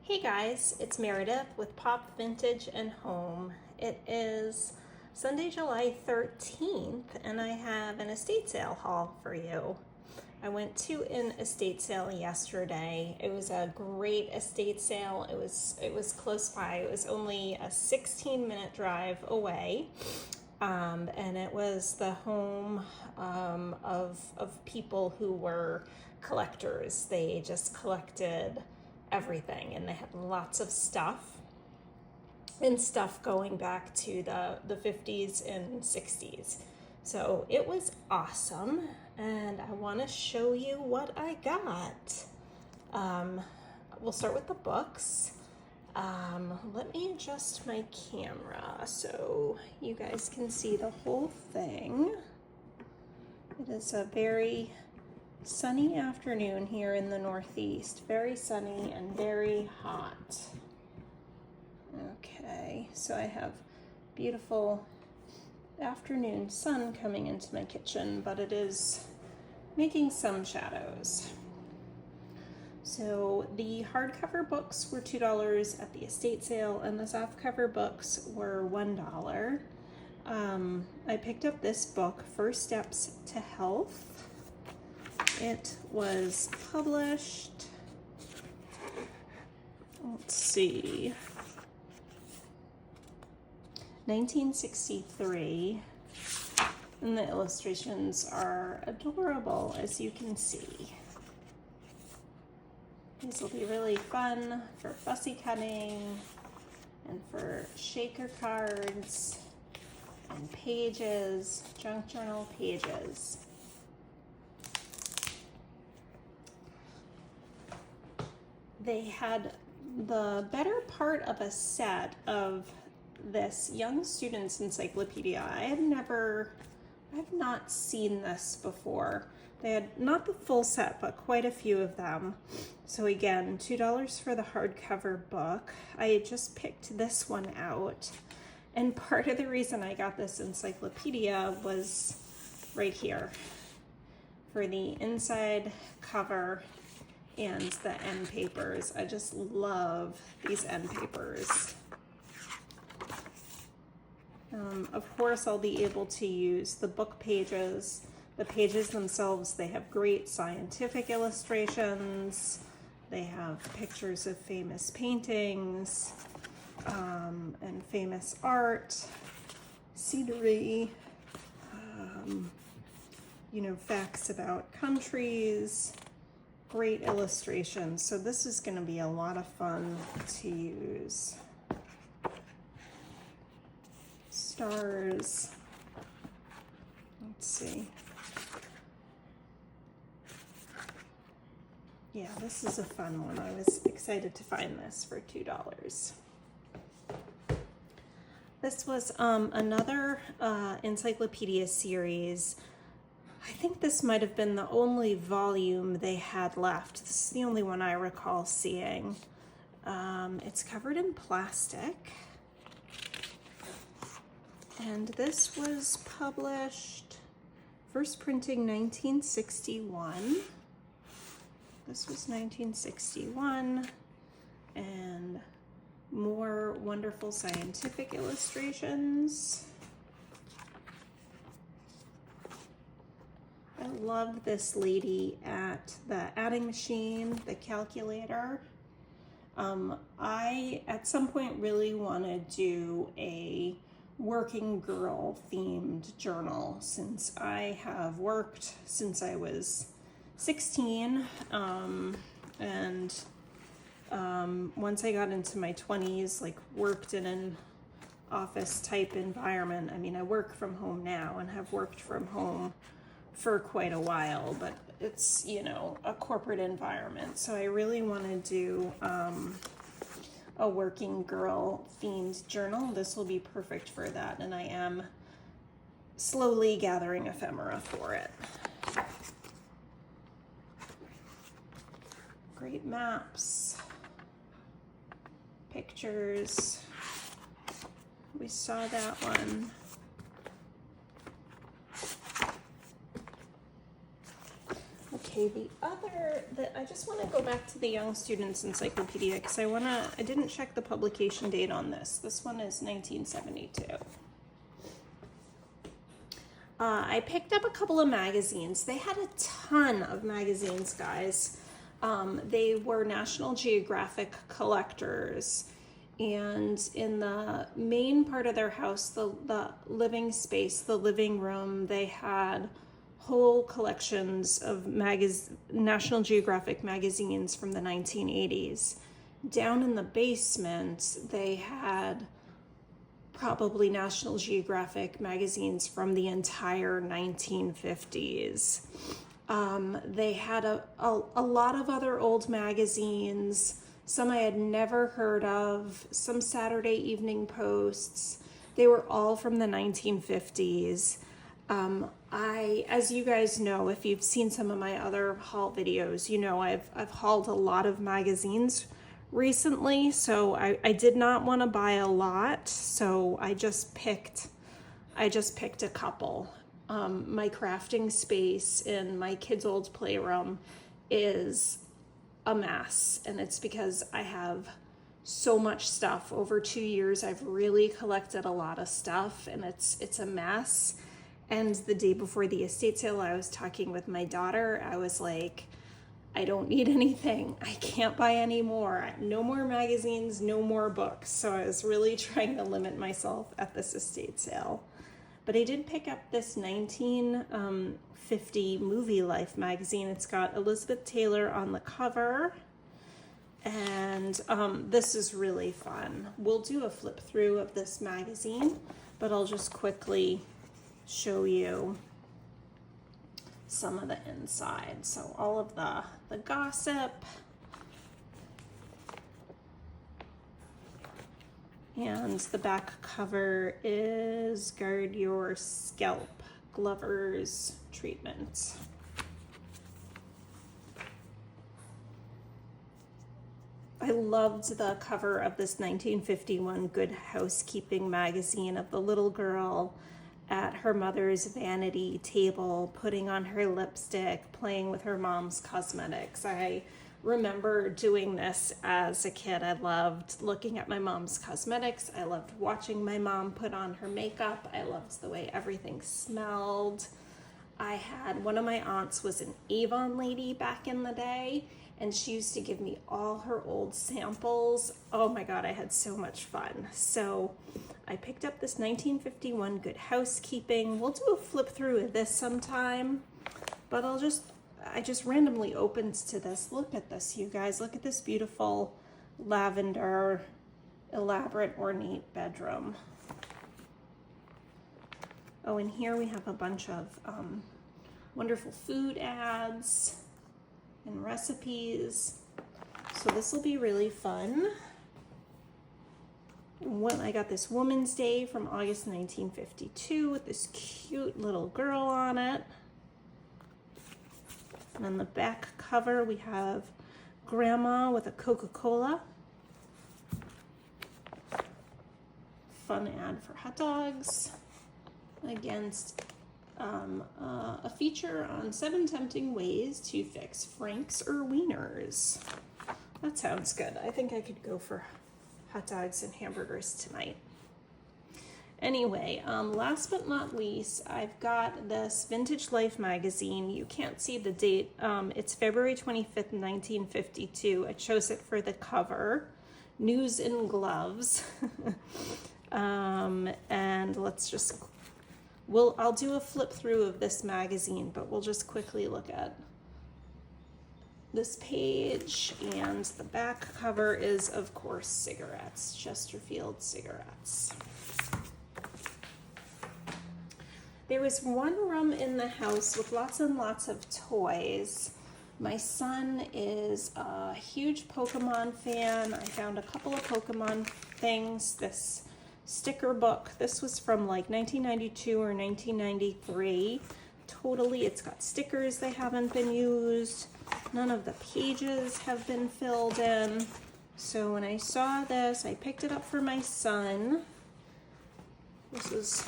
Hey guys, it's Meredith with Pop Vintage and Home. It is Sunday, July 13th, and I have an estate sale haul for you. I went to an estate sale yesterday. It was a great estate sale. It was close by. It was only a 16-minute drive away. And it was the home of people who were collectors. They just collected everything, and they had lots of stuff going back to the 50s and 60s. So it was awesome, and I want to show you what I got. We'll start with the books. Let me adjust my camera so you guys can see the whole thing. It is a very sunny afternoon here in the Northeast. Very sunny and very hot. Okay, so I have beautiful afternoon sun coming into my kitchen, but it is making some shadows. So the hardcover books were $2 at the estate sale, and the softcover books were $1. I picked up this book, First Steps to Health. It was published, let's see, 1963, and the illustrations are adorable, as you can see. These will be really fun for fussy cutting and for shaker cards and pages, junk journal pages. They had the better part of a set of this young student's encyclopedia. I've not seen this before. They had not the full set, but quite a few of them. So again, $2 for the hardcover book. I just picked this one out. And part of the reason I got this encyclopedia was right here for the inside cover and the end papers. I just love these end papers. Of course, I'll be able to use the book pages. The pages themselves, they have great scientific illustrations. They have pictures of famous paintings and famous art, scenery, facts about countries, great illustrations. So this is going to be a lot of fun to use. Stars. Let's see. Yeah, this is a fun one. I was excited to find this for $2. This was another encyclopedia series. I think this might have been the only volume they had left. This is the only one I recall seeing. It's covered in plastic. And this was published, first printing 1961. This was 1961, and more wonderful scientific illustrations. I love this lady at the adding machine, the calculator. I, at some point, really want to do a working girl themed journal, since I have worked since I was 16, and once I got into my 20s, worked in an office type environment. I mean, I work from home now and have worked from home for quite a while, but it's, a corporate environment. So I really want to do a working girl themed journal. This will be perfect for that, and I am slowly gathering ephemera for it. Great maps, pictures. We saw that one. Okay, I just want to go back to the Young Student's Encyclopedia because I didn't check the publication date on this. This one is 1972. I picked up a couple of magazines. They had a ton of magazines, guys. They were National Geographic collectors. And in the main part of their house, the living space, the living room, they had whole collections of National Geographic magazines from the 1980s. Down in the basement, they had probably National Geographic magazines from the entire 1950s. They had a lot of other old magazines, some I had never heard of, some Saturday Evening Posts. They were all from the 1950s. As you guys know, if you've seen some of my other haul videos, you know I've hauled a lot of magazines recently, so I did not want to buy a lot, so I just picked a couple. My crafting space in my kids' old playroom is a mess, and it's because I have so much stuff. Over 2 years, I've really collected a lot of stuff, and it's a mess. And the day before the estate sale, I was talking with my daughter. I was like, I don't need anything. I can't buy any more. No more magazines, no more books. So I was really trying to limit myself at this estate sale. But I did pick up this 1950 Movie Life magazine. It's got Elizabeth Taylor on the cover. And this is really fun. We'll do a flip through of this magazine, but I'll just quickly show you some of the inside. So all of the gossip, and the back cover is Guard Your Scalp, Glover's Treatment. I loved the cover of this 1951 Good Housekeeping magazine of the little girl at her mother's vanity table, putting on her lipstick, playing with her mom's cosmetics. I remember doing this as a kid. I loved looking at my mom's cosmetics. I loved watching my mom put on her makeup. I loved the way everything smelled. One of my aunts was an Avon lady back in the day, and she used to give me all her old samples. Oh my God, I had so much fun. So I picked up this 1951 Good Housekeeping. We'll do a flip through of this sometime, but I just randomly opened to this. Look at this, you guys. Look at this beautiful lavender, elaborate, ornate bedroom. Oh, and here we have a bunch of wonderful food ads and recipes. So this will be really fun. I got this Woman's Day from August 1952 with this cute little girl on it. And on the back cover, we have Grandma with a Coca-Cola. Fun ad for hot dogs against a feature on 7 tempting ways to fix Franks or wieners. That sounds good. I think I could go for hot dogs and hamburgers tonight. Anyway, last but not least, I've got this Vintage Life magazine. You can't see the date. It's February 25th, 1952. I chose it for the cover. News in Gloves. And I'll do a flip through of this magazine, but we'll just quickly look at this page. And the back cover is, of course, cigarettes, Chesterfield cigarettes. There was one room in the house with lots and lots of toys. My son is a huge Pokemon fan. I found a couple of Pokemon things. This sticker book, this was from like 1992 or 1993. Totally, it's got stickers that haven't been used. None of the pages have been filled in. So when I saw this, I picked it up for my son. This is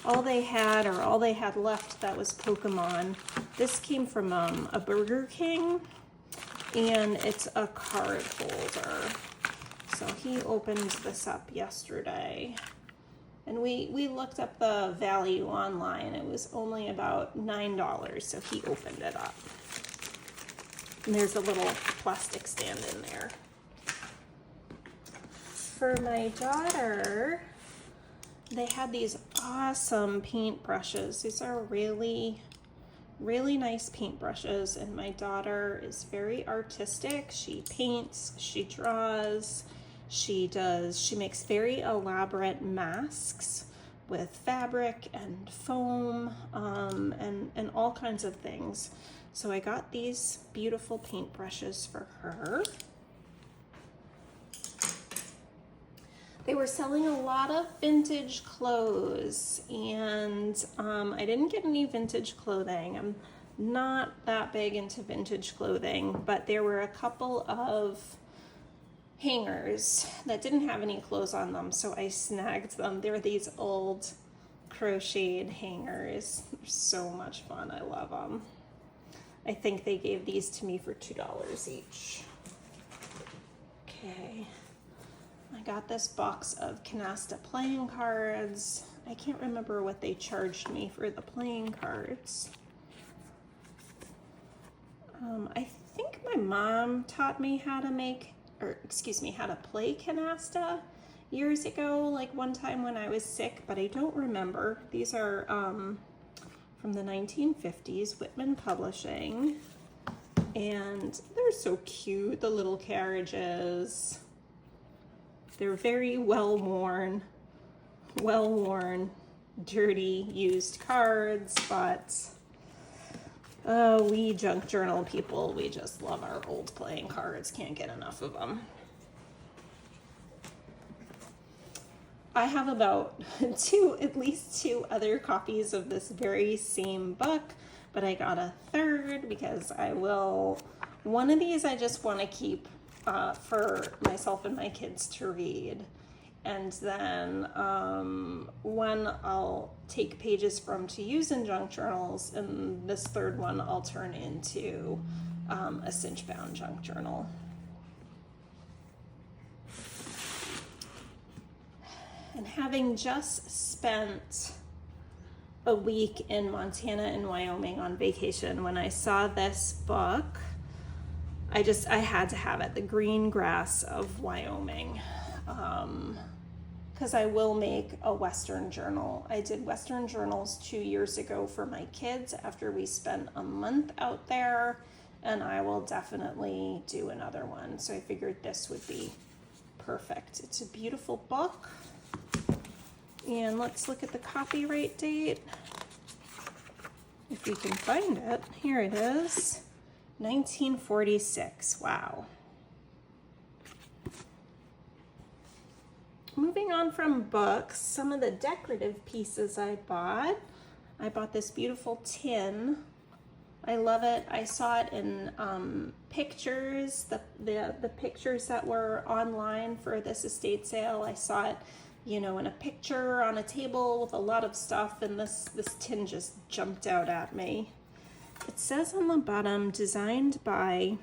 all they had left that was Pokemon. This came from a Burger King, and it's a card holder. So he opened this up yesterday. And we looked up the value online. It was only about $9, so he opened it up. And there's a little plastic stand in there. For my daughter, they had these awesome paintbrushes. These are really, really nice paintbrushes, and my daughter is very artistic. She paints, she draws, she makes very elaborate masks with fabric and foam, and all kinds of things. So I got these beautiful paintbrushes for her. They were selling a lot of vintage clothes, and I didn't get any vintage clothing. I'm not that big into vintage clothing, but there were a couple of hangers that didn't have any clothes on them, so I snagged them. They're these old crocheted hangers. They're so much fun. I love them. I think they gave these to me for $2 each. Okay. I got this box of Canasta playing cards. I can't remember what they charged me for the playing cards. I think my mom taught me how to how to play Canasta years ago, like one time when I was sick, but I don't remember. These are from the 1950s, Whitman Publishing, and they're so cute, the little carriages. They're very well-worn, dirty, used cards, but we junk journal people, we just love our old playing cards, can't get enough of them. I have about at least two other copies of this very same book, but I got a third because one of these I just want to keep for myself and my kids to read. And then one I'll take pages from to use in junk journals, and this third one I'll turn into a cinch-bound junk journal. And having just spent a week in Montana and Wyoming on vacation, when I saw this book, I had to have it, The Green Grass of Wyoming. Because I will make a Western journal. I did Western journals 2 years ago for my kids after we spent a month out there, and I will definitely do another one. So I figured this would be perfect. It's a beautiful book. And let's look at the copyright date. If we can find it. Here it is. 1946. Wow. Moving on from books, some of the decorative pieces I bought. I bought this beautiful tin. I love it. I saw it in pictures, the pictures that were online for this estate sale. I saw it, in a picture on a table with a lot of stuff, and this tin just jumped out at me. It says on the bottom, designed by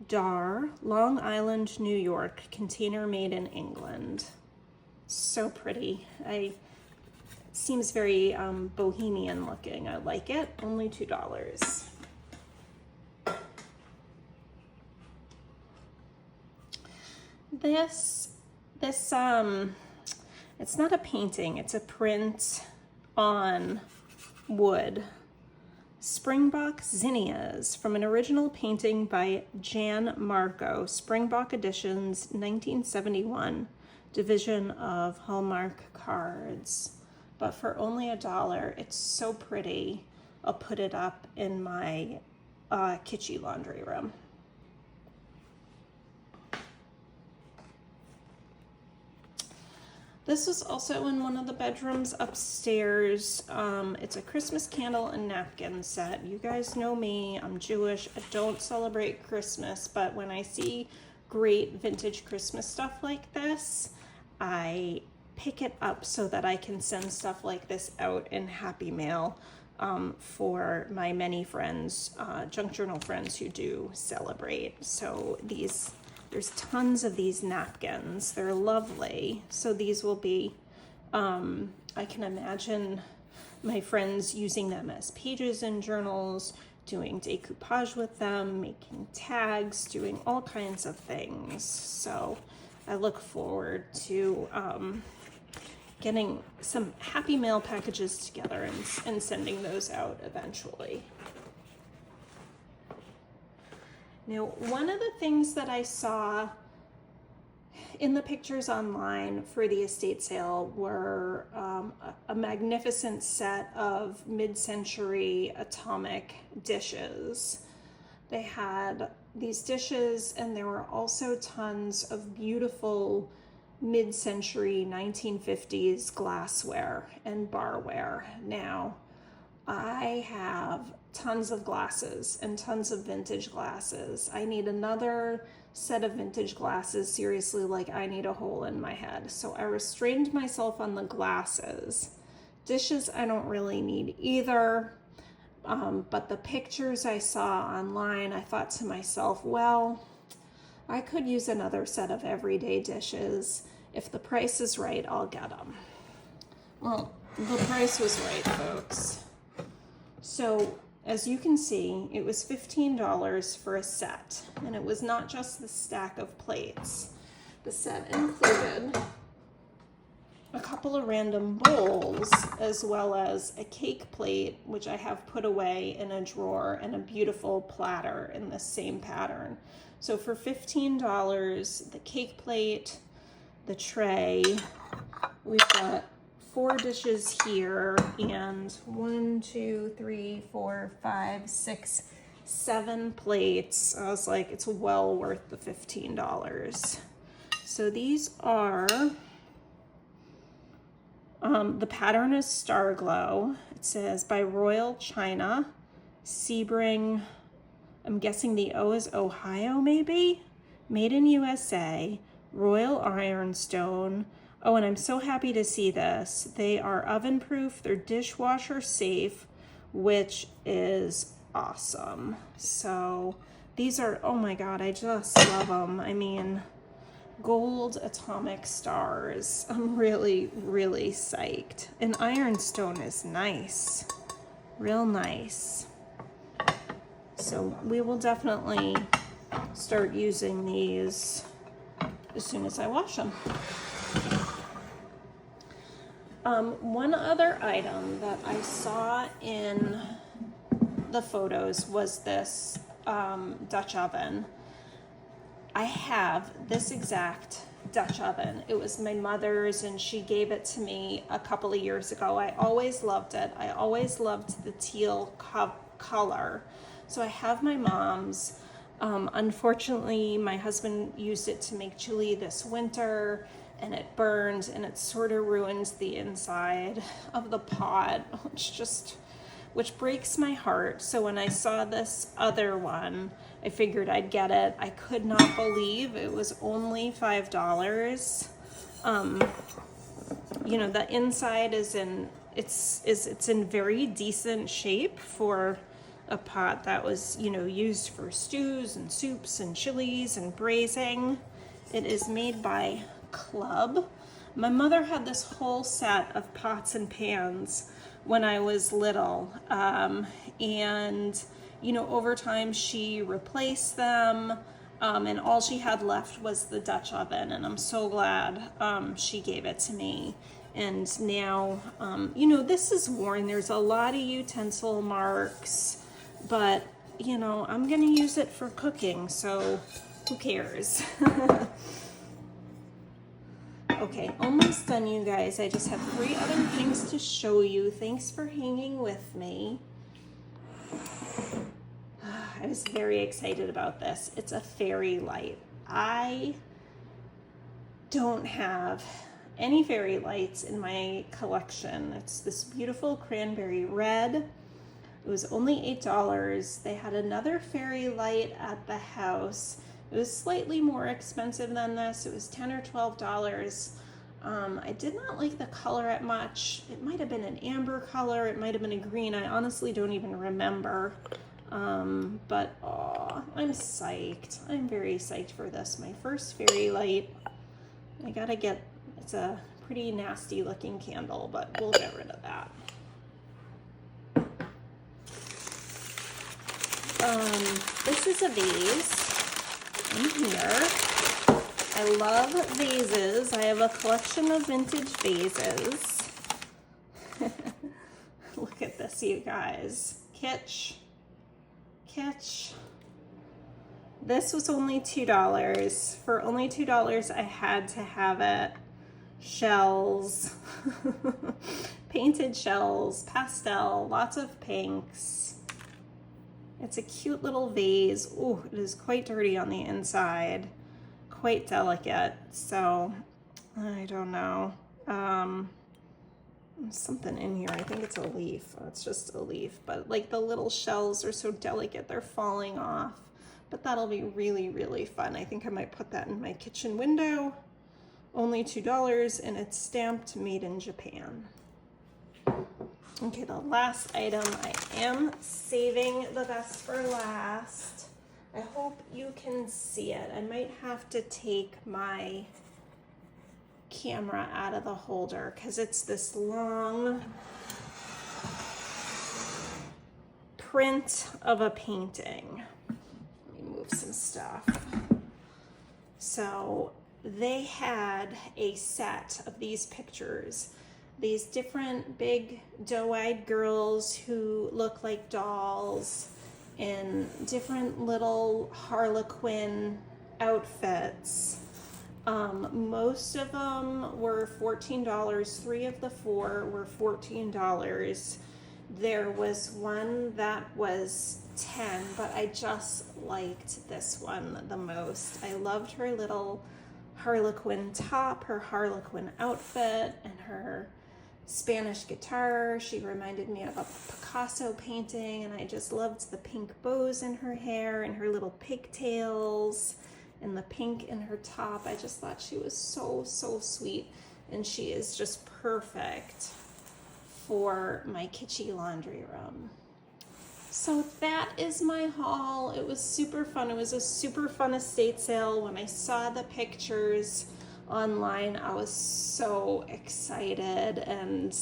Dar, Long Island, New York, container made in England. So pretty. It seems very bohemian looking. I like it. Only $2. This it's not a painting, it's a print on wood. Springbok zinnias from an original painting by Jan Marco, Springbok Editions, 1971, division of Hallmark Cards. But for only $1, it's so pretty. I'll put it up in my kitschy laundry room. This was also in one of the bedrooms upstairs. It's a Christmas candle and napkin set. You guys know me, I'm Jewish. I don't celebrate Christmas, but when I see great vintage Christmas stuff like this, I pick it up so that I can send stuff like this out in Happy Mail for my many friends, junk journal friends who do celebrate. So there's tons of these napkins. They're lovely. So these will be, I can imagine my friends using them as pages in journals, doing decoupage with them, making tags, doing all kinds of things. So I look forward to getting some Happy Mail packages together and sending those out eventually. Now, one of the things that I saw in the pictures online for the estate sale were a magnificent set of mid-century atomic dishes. They had these dishes, and there were also tons of beautiful mid-century 1950s glassware and barware. Now, I have tons of glasses and tons of vintage glasses. I need another set of vintage glasses, seriously, like I need a hole in my head. So I restrained myself on the glasses. Dishes I don't really need either. But the pictures I saw online, I thought to myself, well, I could use another set of everyday dishes. If the price is right, I'll get them. Well, the price was right, folks. So as you can see, it was $15 for a set, and it was not just the stack of plates. The set included a couple of random bowls, as well as a cake plate, which I have put away in a drawer, and a beautiful platter in the same pattern. So for $15, the cake plate, the tray, we've got 4 dishes here, and 1, 2, 3, 4, 5, 6, 7 plates. I was like, it's well worth the $15. So these are, the pattern is Star Glow. It says by Royal China, Sebring, I'm guessing the O is Ohio maybe? Made in USA, Royal Ironstone. Oh, and I'm so happy to see this. They are oven proof, they're dishwasher safe, which is awesome. So these are, oh my God, I just love them. I mean, gold atomic stars. I'm really, really psyched. And ironstone is nice, real nice. So we will definitely start using these as soon as I wash them. One other item that I saw in the photos was this Dutch oven. I have this exact Dutch oven. It was my mother's, and she gave it to me a couple of years ago. I always loved it. I always loved the teal color. So I have my mom's. Unfortunately, my husband used it to make chili this winter, and it burned, and it sort of ruined the inside of the pot, which breaks my heart. So when I saw this other one, I figured I'd get it. I could not believe it was only $5. You know, the inside is it's in very decent shape for a pot that was, you know, used for stews and soups and chilies and braising. It is made by Club. My mother had this whole set of pots and pans when I was little, and you know, over time she replaced them, and all she had left was the Dutch oven, and I'm so glad she gave it to me. And now, you know, this is worn. There's a lot of utensil marks, but you know, I'm gonna use it for cooking, so who cares? Okay, almost done, you guys. I just have 3 other things to show you. Thanks for hanging with me. I was very excited about this. It's a fairy light. I don't have any fairy lights in my collection. It's this beautiful cranberry red. It was only $8. They had another fairy light at the house. It was slightly more expensive than this. It was $10 or $12. I did not like the color at much. It might have been an amber color. It might have been a green. I honestly don't even remember. But oh, I'm psyched. I'm very psyched for this. My first fairy light. I gotta get, it's a pretty nasty looking candle, but we'll get rid of that. This is a vase in here. I love vases. I have a collection of vintage vases. Look at this, you guys. Kitsch. Kitsch. This was only $2. For only $2, I had to have it. Shells. Painted shells. Pastel. Lots of pinks. It's a cute little vase. Ooh, it is quite dirty on the inside. Quite delicate, so I don't know. Something in here. I think it's a leaf. Oh, it's just a leaf, but like the little shells are so delicate, they're falling off. But that'll be really, really fun. I think I might put that in my kitchen window. Only $2, and it's stamped made in Japan. Okay, the last item, I am saving the best for last. I hope you can see it. I might have to take my camera out of the holder because it's this long print of a painting. Let me move some stuff. So they had a set of these pictures, these different big doe-eyed girls who look like dolls in different little Harlequin outfits. Most of them were $14. 3 of the 4 were $14. There was one that was $10, but I just liked this one the most. I loved her little Harlequin top, her Harlequin outfit, and her Spanish guitar. She reminded me of a Picasso painting, and I just loved the pink bows in her hair and her little pigtails and the pink in her top. I just thought she was so, so sweet, and she is just perfect for my kitschy laundry room. So that is my haul. It was super fun. It was a super fun estate sale. When I saw the pictures online, I was so excited, and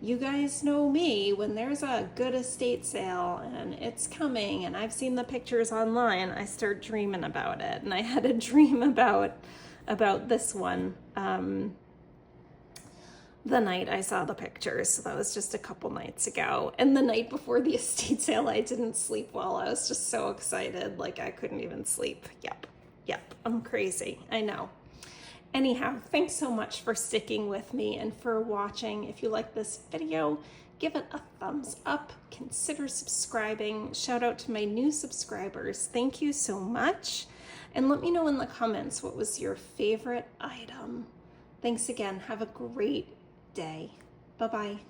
you guys know me, when there's a good estate sale and it's coming and I've seen the pictures online, I start dreaming about it. And I had a dream about this one the night I saw the pictures. So that was just a couple nights ago, and the night before the estate sale I didn't sleep well. I was just so excited, like I couldn't even sleep. Yep, I'm crazy, I know. Anyhow, thanks so much for sticking with me and for watching. If you like this video, give it a thumbs up, consider subscribing. Shout out to my new subscribers. Thank you so much. And let me know in the comments what was your favorite item. Thanks again. Have a great day. Bye-bye.